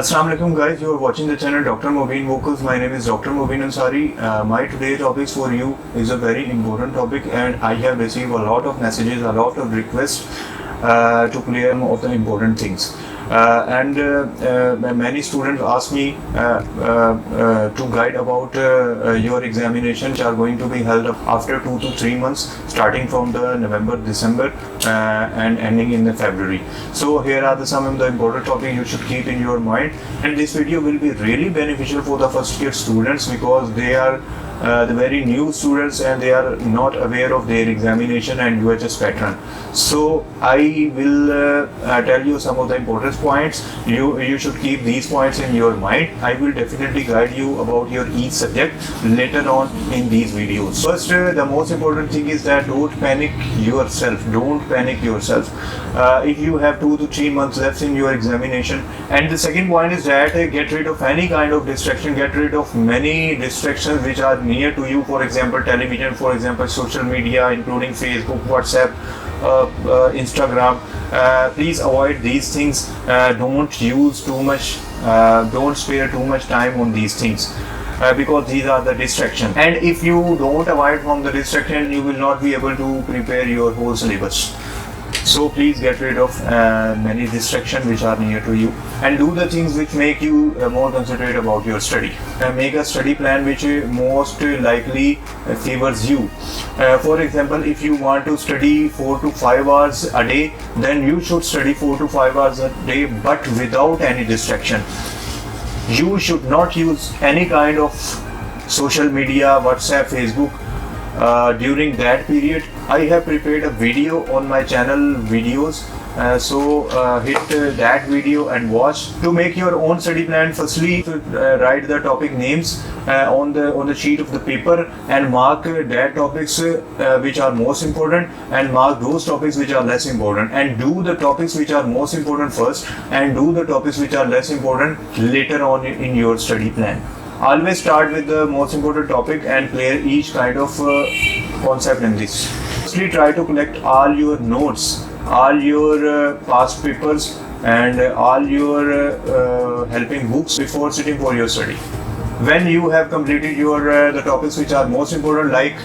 Assalamu alaikum guys, you are watching the channel Dr. Mobeen Vocals. My name is Dr. Mobeen Ansari. My today's topics for you is a very important topic, and I have received a lot of messages, a lot of requests to clear some of the important things. Many students ask me to guide about your examinations which are going to be held up after 2 to 3 months, starting from the November, December and ending in the February. So here are some of the important topics you should keep in your mind, and this video will be really beneficial for the first year students because they are the very new students and they are not aware of their examination, and you are just veteran. So I will tell you some of the important points. You should keep these points in your mind. I will definitely guide you about your each subject later on in these videos. First, the most important thing is that don't panic yourself. Don't panic yourself. If you have 2 to 3 months left in your examination, and the second point is that get rid of any kind of distraction. Get rid of many distractions which are near to you. For example, television. For example, social media, including Facebook, WhatsApp, Instagram. Please avoid these things. Don't use too much. Don't spare too much time on these things. Because these are the distractions, and if you don't avoid from the distraction, you will not be able to prepare your whole syllabus. So please get rid of many distractions which are near to you, and do the things which make you more concentrate about your study. Make a study plan which most likely favors you. For example, if you want to study 4 to 5 hours a day, then you should study 4 to 5 hours a day, but without any distraction. You should not use any kind of social media, WhatsApp, Facebook during that period. I have prepared a video on my channel videos, so hit that video and watch. To make your own study plan, firstly write the topic names on the sheet of the paper and mark that topics which are most important, and mark those topics which are less important, and do the topics which are most important first and do the topics which are less important later on in your study plan. Always start with the most important topic and clear each kind of concept in this. Firstly, try to collect all your notes, all your past papers, and all your helping books before sitting for your study. When you have completed your the topics which are most important, like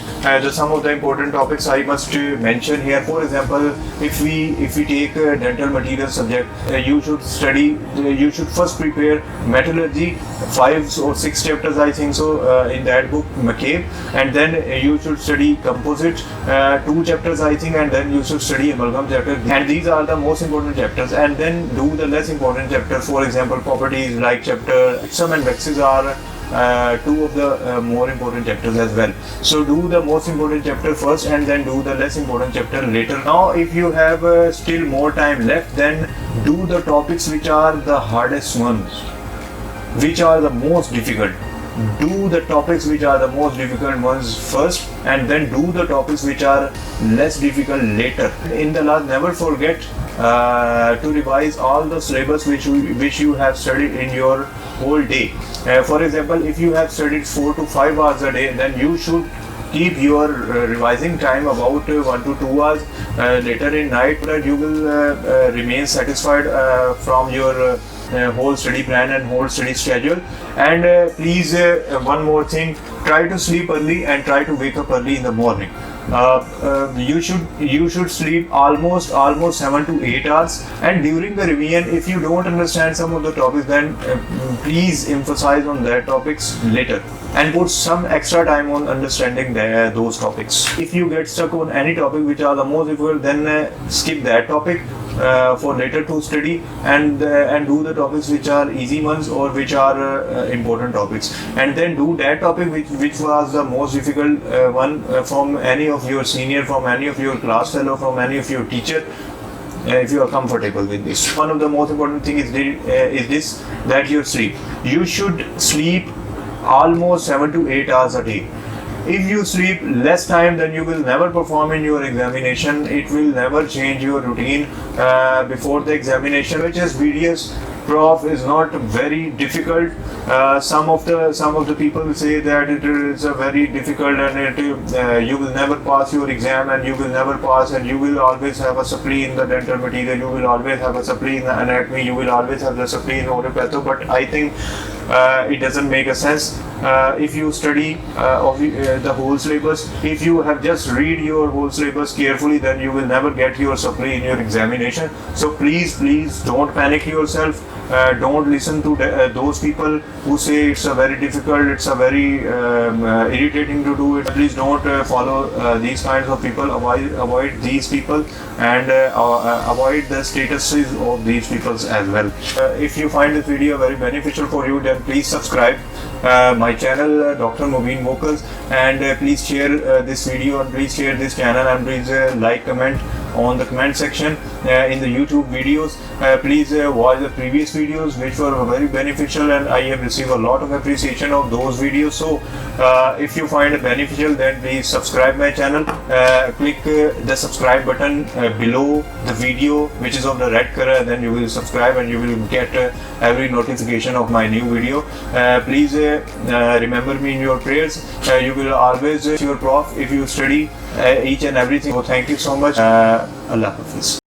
some of the important topics I must mention here. For example, if we take dental material subject, you should study. You should first prepare metallurgy, 5 or 6 chapters I think so in that book McCabe, and then you should study composite, 2 chapters I think, and then you should study amalgam chapter. And these are the most important chapters, and then do the less important chapters. For example, properties like chapter gypsum and vexes are 2 of the more important chapters as well. So do the most important chapter first and then do the less important chapter later. Now if you have still more time left, then do the topics which are the hardest ones, which are the most difficult. Do the topics which are the most difficult ones first, and then do the topics which are less difficult later. In the last, never forget to revise all the syllabus which you have studied in your whole day. For example, if you have studied 4 to 5 hours a day, then you should keep your revising time about 1 to 2 hours later in night, so that you will remain satisfied from your whole study plan and whole study schedule. And please, one more thing, try to sleep early and try to wake up early in the morning. You should sleep almost 7 to 8 hours, and during the revision, if you don't understand some of the topics, then please emphasize on that topics later and put some extra time on understanding those topics. If you get stuck on any topic which are the most difficult, then skip that topic for later to study, and do the topics which are easy ones or which are important topics, and then do that topic which was the most difficult one from any of your senior, from any of your class fellow, from any of your teacher, if you are comfortable with this. One of the most important thing is this, that your sleep. You should sleep almost 7 to 8 hours a day. If you sleep less time, then you will never perform in your examination. It will never change your routine before the examination. Which is videos prof is not very difficult. Some of the people say that it is a very difficult and you will never pass your exam and you will never pass and you will always have a supply in the dental material, you will always have a supply in the anatomy, you will always have the supply in orthopatho. But I think it doesn't make a sense. If you study the whole syllabus, if you have just read your whole syllabus carefully, then you will never get your supply in your examination. So please don't panic yourself. Don't listen to those people who say it's a very difficult, it's a very irritating to do it. Please don't follow these kinds of people. Avoid these people and avoid the statuses of these people as well. If you find this video very beneficial for you, then please subscribe my channel, Dr. Mubin Vocals, and please share this video and please share this channel and please like, comment on the comment section in the YouTube videos. Please watch the previous videos which were very beneficial and I have received a lot of appreciation of those videos. So if you find it beneficial, then please subscribe my channel. Click the subscribe button below the video which is of the red color, then you will subscribe and you will get every notification of my new video. Please remember me in your prayers. You will always your prof if you study each and everything. So thank you so much. Allah Hafiz.